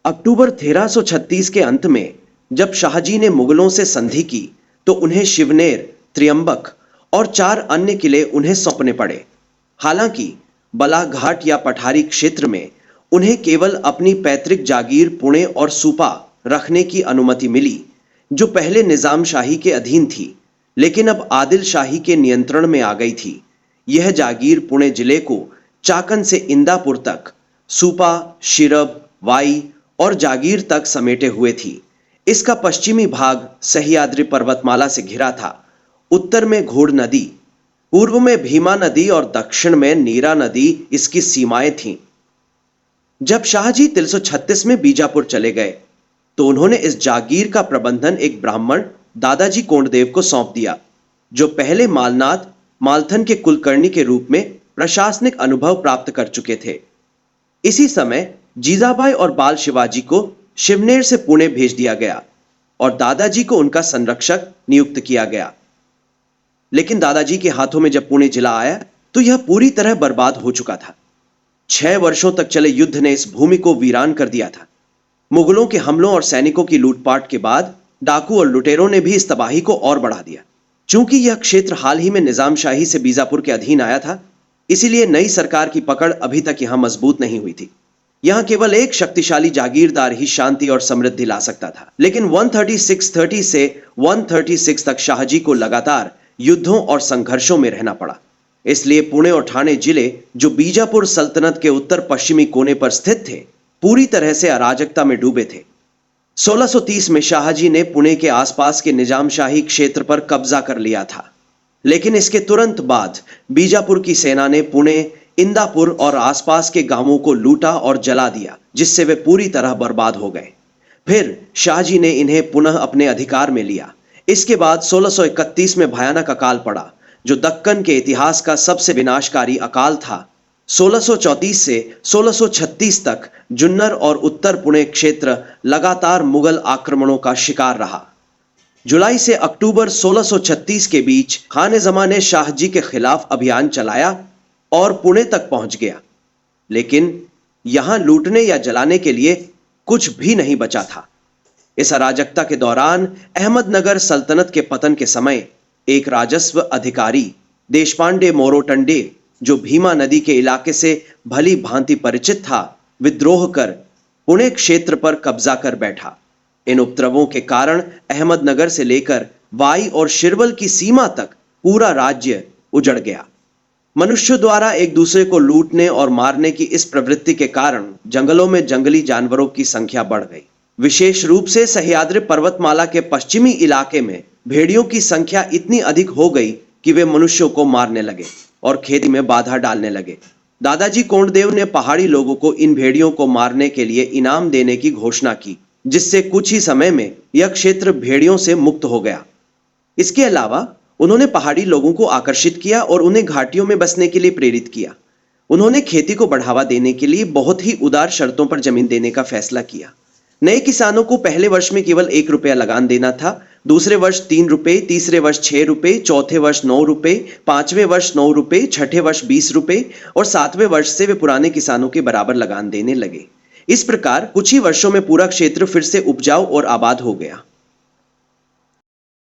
अक्टूबर 1336 के अंत में जब शाहजी ने मुगलों से संधि की तो उन्हें शिवनेर, त्र्यंबक और 4 अन्य किले उन्हें सौंपने पड़े। हालांकि बलाघाट या पठारी क्षेत्र में उन्हें केवल अपनी पैतृक जागीर पुणे और सुपा रखने की अनुमति मिली, जो पहले निजाम शाही के अधीन थी, लेकिन अब आदिल शाही के नियंत्रण में आ गई थी। यह जागीर पुणे जिले को चाकन से इंदापुर तक, सुपा, शिरब, वाई और जागीर तक समेटे हुए थी। इसका पश्चिमी भाग सह्याद्री पर्वतमाला से घिरा था। उत्तर में घोड़ नदी, पूर्व में भीमा नदी और दक्षिण में नीरा नदी इसकी सीमाएं थीं। जब शाहजी 1336 में बीजापुर चले गए तो उन्होंने इस जागीर का प्रबंधन एक ब्राह्मण दादाजी कोंडदेव को सौंप दिया, जो पहले मालनाथ मालथन के कुलकर्णी के रूप में प्रशासनिक अनुभव प्राप्त कर चुके थे। इसी समय जीजाबाई और बाल शिवाजी को शिवनेर से पुणे भेज दिया गया और दादाजी को उनका संरक्षक नियुक्त किया गया। लेकिन दादाजी के हाथों में जब पुणे जिला आया तो यह पूरी तरह बर्बाद हो चुका था। 6 वर्षों तक चले युद्ध ने इस भूमि को वीरान कर दिया था। मुगलों के हमलों और सैनिकों की लूटपाट के बाद डाकू और लुटेरों ने भी इस तबाही को और बढ़ा दिया। चूंकि यह क्षेत्र हाल ही में निजाम शाही से बीजापुर के अधीन आया था, इसीलिए नई सरकार की पकड़ अभी तक यहां मजबूत नहीं हुई थी। यहां केवल एक शक्तिशाली जागीरदार ही शांति और समृद्धि ला सकता था। लेकिन 13630 से 136 तक शाहजी को लगातार युद्धों और संघर्षों में रहना पड़ा। इसलिए पुणे और ठाणे जिले, जो बीजापुर सल्तनत के उत्तर पश्चिमी कोने पर स्थित थे, पूरी तरह से अराजकता में डूबे थे। 1630 में शाहजी ने पुणे के आसपास के निजामशाही क्षेत्र पर कब्जा कर लिया था, लेकिन इसके तुरंत बाद बीजापुर की सेना ने पुणे, इंदापुर और आसपास के गांवों को लूटा और जला दिया, जिससे वे पूरी तरह बर्बाद हो गए। फिर शाहजी ने इन्हें पुनः अपने अधिकार में लिया। इसके बाद 1631 में भयानक अकाल पड़ा, जो दक्कन के इतिहास का सबसे विनाशकारी अकाल था। 1634 से 1636 तक जुन्नर और उत्तर पुणे क्षेत्र लगातार मुगल आक्रमणों का शिकार रहा। जुलाई से अक्टूबर 1636 के बीच खान-ए-जमान ने शाहजी के खिलाफ अभियान चलाया और पुणे तक पहुंच गया, लेकिन यहां लूटने या जलाने के लिए कुछ भी नहीं बचा था। इस अराजकता के दौरान अहमदनगर सल्तनत के पतन के समय एक राजस्व अधिकारी देशपांडे मोरोटंडे, जो भीमा नदी के इलाके से भली भांति परिचित था, विद्रोह कर पुणे क्षेत्र पर कब्जा कर बैठा। इन उपद्रवों के कारण अहमदनगर से लेकर वाई और शिरवल की सीमा तक पूरा राज्य उजड़ गया। मनुष्यों द्वारा एक दूसरे को लूटने और मारने की इस प्रवृत्ति के कारण जंगलों में जंगली जानवरों की संख्या बढ़ गई। विशेष रूप से सह्याद्री पर्वतमाला के पश्चिमी इलाके में भेड़ियों की संख्या इतनी अधिक हो गई कि वे मनुष्यों को मारने लगे और खेती में बाधा डालने लगे। दादाजी कोंडदेव ने पहाड़ी लोगों को इन भेड़ियों को मारने के लिए इनाम देने की घोषणा की, जिससे कुछ ही समय में यह क्षेत्र भेड़ियों से मुक्त हो गया। इसके अलावा उन्होंने पहाड़ी लोगों को आकर्षित किया और उन्हें घाटियों में बसने के लिए प्रेरित किया। उन्होंने खेती को बढ़ावा देने के लिए बहुत ही उदार शर्तों पर जमीन देने का फैसला किया। नए किसानों को पहले वर्ष में केवल 1 रुपया लगान देना था, दूसरे वर्ष 3 रुपए, तीसरे वर्ष 6 रुपए, चौथे वर्ष 9 रुपए, 5वें वर्ष 9 रुपए, छठे वर्ष 20 रुपए और 7वें वर्ष से वे पुराने किसानों के बराबर लगान देने लगे। इस प्रकार कुछ ही वर्षों में पूरा क्षेत्र फिर से उपजाऊ और आबाद हो गया।